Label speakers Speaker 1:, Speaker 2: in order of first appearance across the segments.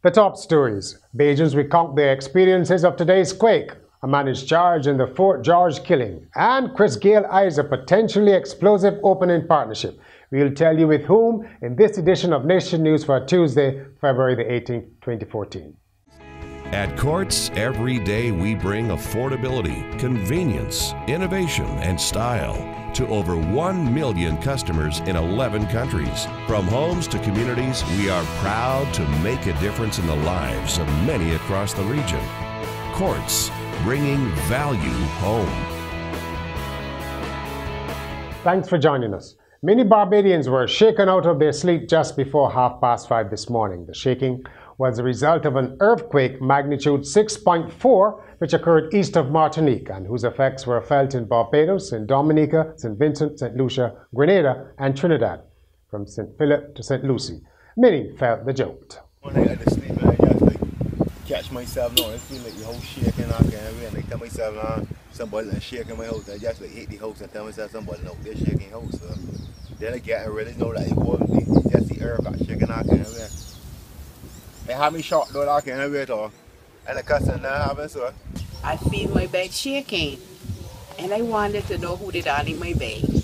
Speaker 1: The top stories. Bajans recount their experiences of today's quake. A man is charged in the Fort George killing. And Gayle eyes a potentially explosive opening partnership. We'll tell you with whom in this edition of Nation News for Tuesday, February the 18th, 2014.
Speaker 2: At Courts, every day we bring affordability, convenience, innovation, and style to over 1 million customers in 11 countries. From homes to communities, we are proud to make a difference in the lives of many across the region. Courts, bringing value home.
Speaker 1: Thanks for joining us. Many Barbadians were shaken out of their sleep just before 5:30 this morning. The shaking was the result of an earthquake magnitude 6.4 which occurred east of Martinique and whose effects were felt in Barbados, in Dominica, St. Vincent, St. Lucia, Grenada and Trinidad. From St. Philip to St. Lucie, many felt the jolt.
Speaker 3: When I got to sleep, I just like catch myself now. I feel like the whole shaking out there, and I tell myself, somebody shaking my house. I just like hit the house and tell myself somebody no, they're shaking house. So then I get really know that it wasn't just the earth got shaking out there. They have me shot though, I can't wait all. And the cousin now having so.
Speaker 4: I feel my bed shaking, and I wanted to know who did on in my bed.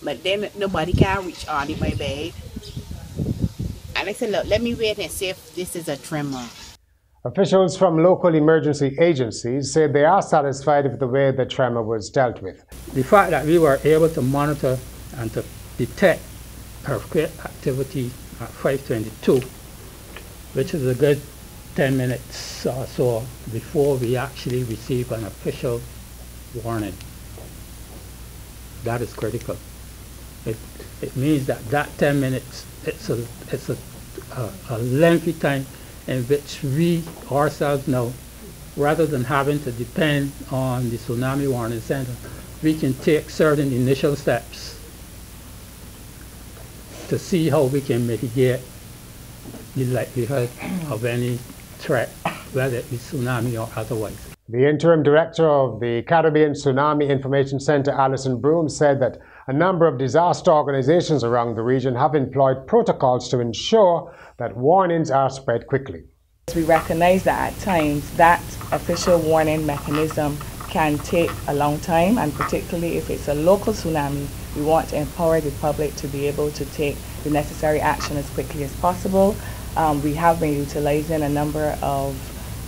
Speaker 4: But then nobody can reach on in my bed. And I said, look, let me wait and see if this is a tremor.
Speaker 1: Officials from local emergency agencies said they are satisfied with the way the tremor was dealt with.
Speaker 5: The fact that we were able to monitor and to detect earthquake activity at 5:22, which is a good 10 minutes or so before we actually receive an official warning. That is critical. It means that 10 minutes, it's a lengthy time in which we ourselves know, rather than having to depend on the Tsunami Warning Center, we can take certain initial steps to see how we can mitigate the likelihood of any threat, whether it be tsunami or otherwise.
Speaker 1: The interim director of the Caribbean Tsunami Information Center, Alison Broom, said that a number of disaster organizations around the region have employed protocols to ensure that warnings are spread quickly.
Speaker 6: We recognize that at times that official warning mechanism can take a long time, and particularly if it's a local tsunami, we want to empower the public to be able to take the necessary action as quickly as possible. We have been utilizing a number of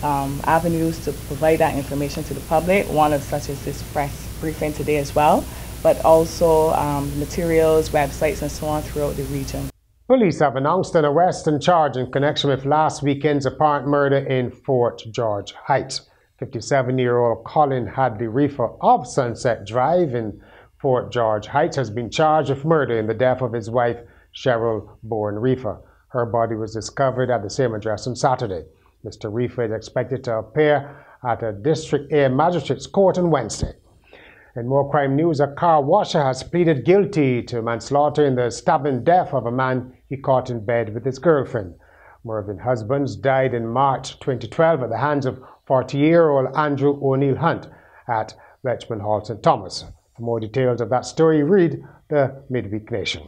Speaker 6: avenues to provide that information to the public, one of such as this press briefing today as well, but also materials, websites and so on throughout the region.
Speaker 1: Police have announced an arrest and charge in connection with last weekend's apparent murder in Fort George Heights. 57-year-old Colin Hadley Reefer of Sunset Drive in Fort George Heights has been charged with murder in the death of his wife, Cheryl Bourne Reefer. Her body was discovered at the same address on Saturday. Mr. Reefer is expected to appear at a District A Magistrate's Court on Wednesday. In more crime news, a car washer has pleaded guilty to manslaughter in the stabbing death of a man he caught in bed with his girlfriend. Mervyn Husbands died in March 2012 at the hands of 40-year-old Andrew O'Neill Hunt at Lechman Hall, St. Thomas. For more details of that story, read the Midweek Nation.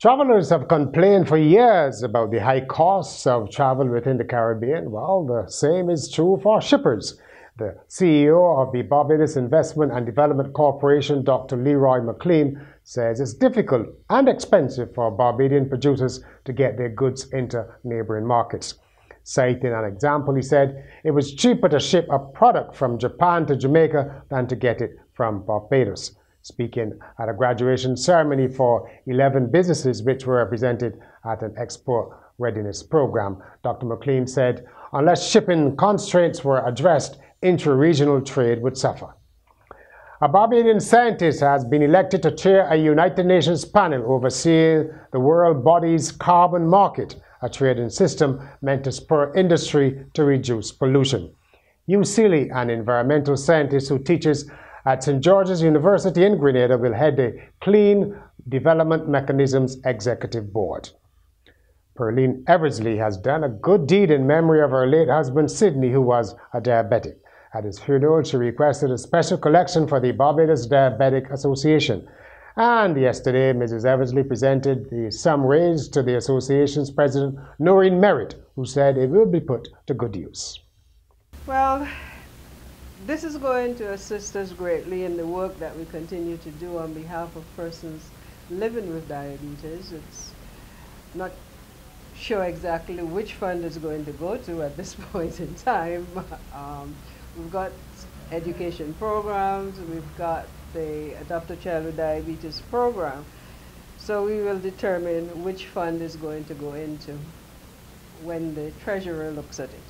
Speaker 1: Travelers have complained for years about the high costs of travel within the Caribbean. Well, the same is true for shippers. The CEO of the Barbados Investment and Development Corporation, Dr. Leroy McLean, says it's difficult and expensive for Barbadian producers to get their goods into neighboring markets. Citing an example, he said it was cheaper to ship a product from Japan to Jamaica than to get it from Barbados. Speaking at a graduation ceremony for 11 businesses which were represented at an export readiness program, Dr. McLean said unless shipping constraints were addressed, intra-regional trade would suffer. A Barbadian scientist has been elected to chair a United Nations panel overseeing the world body's carbon market, a trading system meant to spur industry to reduce pollution. Hugh Seeley, an environmental scientist who teaches at St. George's University in Grenada, will head the Clean Development Mechanisms Executive Board. Perline Eversley has done a good deed in memory of her late husband Sidney, who was a diabetic. At his funeral, she requested a special collection for the Barbados Diabetic Association And yesterday, Mrs. Eversley presented the sum raised to the association's president, Noreen Merritt, who said it will be put to good use.
Speaker 7: Well, this is going to assist us greatly in the work that we continue to do on behalf of persons living with diabetes. It's not sure exactly which fund is going to go to at this point in time. We've got education programs, we've got the Adopt a Child with Diabetes program. So we will determine which fund is going to go into when the treasurer looks at it.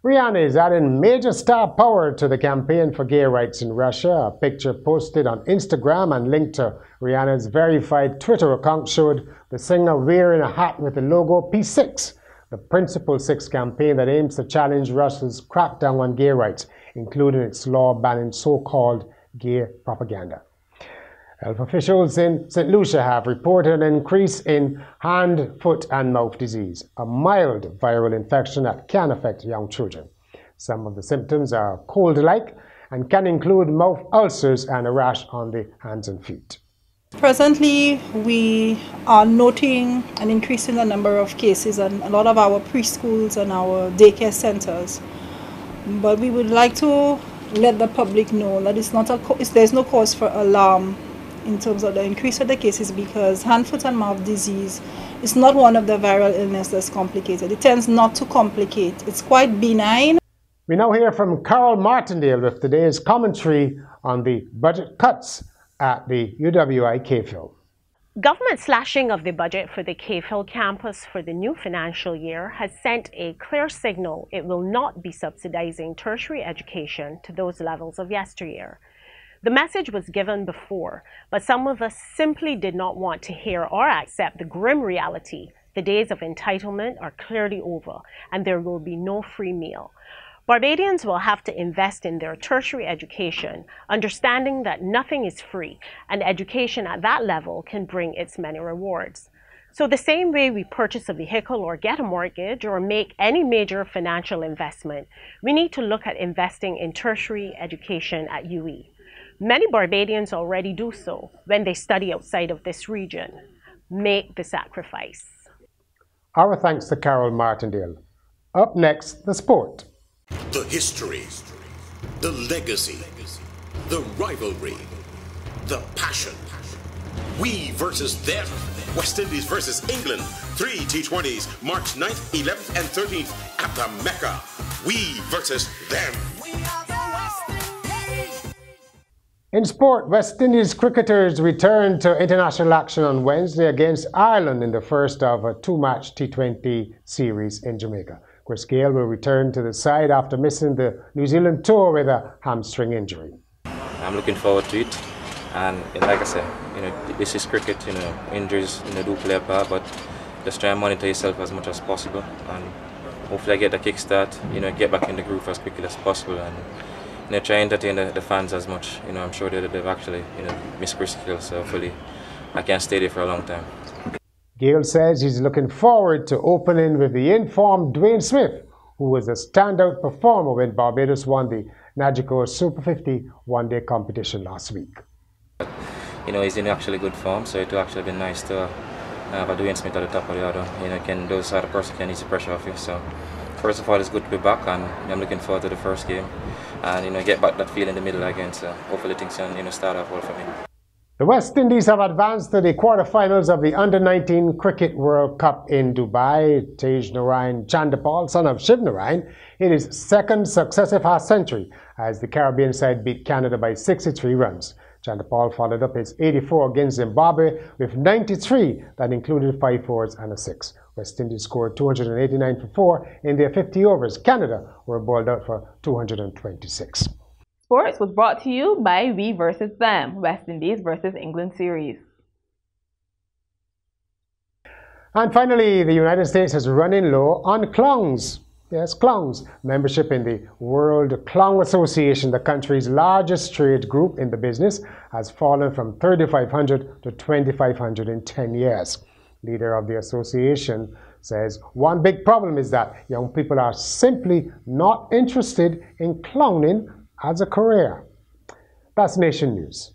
Speaker 1: Rihanna is adding major star power to the campaign for gay rights in Russia. A picture posted on Instagram and linked to Rihanna's verified Twitter account showed the singer wearing a hat with the logo P6, the Principle 6 campaign that aims to challenge Russia's crackdown on gay rights, including its law banning so-called gay propaganda. Health officials in St. Lucia have reported an increase in hand, foot, and mouth disease, a mild viral infection that can affect young children. Some of the symptoms are cold-like and can include mouth ulcers and a rash on the hands and feet.
Speaker 8: Presently, we are noting an increase in the number of cases in a lot of our preschools and our daycare centers. But we would like to let the public know that there's no cause for alarm in terms of the increase of the cases, because hand, foot, and mouth disease is not one of the viral illnesses that's complicated. It tends not to complicate. It's quite benign.
Speaker 1: We now hear from Carol Martindale with today's commentary on the budget cuts at the UWI KPhil.
Speaker 9: Government slashing of the budget for the KPhil campus for the new financial year has sent a clear signal it will not be subsidizing tertiary education to those levels of yesteryear. The message was given before, but some of us simply did not want to hear or accept the grim reality. The days of entitlement are clearly over, and there will be no free meal. Barbadians will have to invest in their tertiary education, understanding that nothing is free, and education at that level can bring its many rewards. So the same way we purchase a vehicle or get a mortgage or make any major financial investment, we need to look at investing in tertiary education at UE. Many Barbadians already do so when they study outside of this region. Make the sacrifice.
Speaker 1: Our thanks to Carol Martindale. Up next, the sport.
Speaker 10: The history, the legacy, the rivalry, the passion. We versus them. West Indies versus England. 3 T20s, March 9th, 11th, and 13th at the Mecca. We versus them.
Speaker 1: In sport, West Indies cricketers returned to international action on Wednesday against Ireland in the first of a two-match T20 series in Jamaica. Gayle will return to the side after missing the New Zealand tour with a hamstring injury.
Speaker 11: I'm looking forward to it, and like I said, this is cricket. Injuries do play a part, but just try and monitor yourself as much as possible, and hopefully I get the kickstart. Get back in the groove as quickly as possible, and try and entertain the fans as much. I'm sure they've actually missed Gayle, so hopefully I can stay there for a long time.
Speaker 1: Gayle says he's looking forward to opening with the informed Dwayne Smith, who was a standout performer when Barbados won the Nagico Super 50 one-day competition last week.
Speaker 11: He's in actually good form, so it would actually be nice to have a Dwayne Smith at the top of the order. Those sort of person can ease the pressure off you. So first of all, it's good to be back, and I'm looking forward to the first game, and get back that feel in the middle again. So hopefully things can start off well for me.
Speaker 1: The West Indies have advanced to the quarterfinals of the Under-19 Cricket World Cup in Dubai. Tej Narayan Chandapal, son of Shiv Narayan, hit his second successive half-century as the Caribbean side beat Canada by 63 runs. Chandapal followed up his 84 against Zimbabwe with 93 that included 5 fours and a 6. West Indies scored 289 for 4 in their 50 overs. Canada were bowled out for 226.
Speaker 12: Sports was brought to you by We versus Them, West Indies versus England series.
Speaker 1: And finally, the United States is running low on clowns. Yes, clowns. Membership in the World Clown Association, the country's largest trade group in the business, has fallen from 3,500 to 2,500 in 10 years. Leader of the association says one big problem is that young people are simply not interested in clowning as a career. That's Nation News.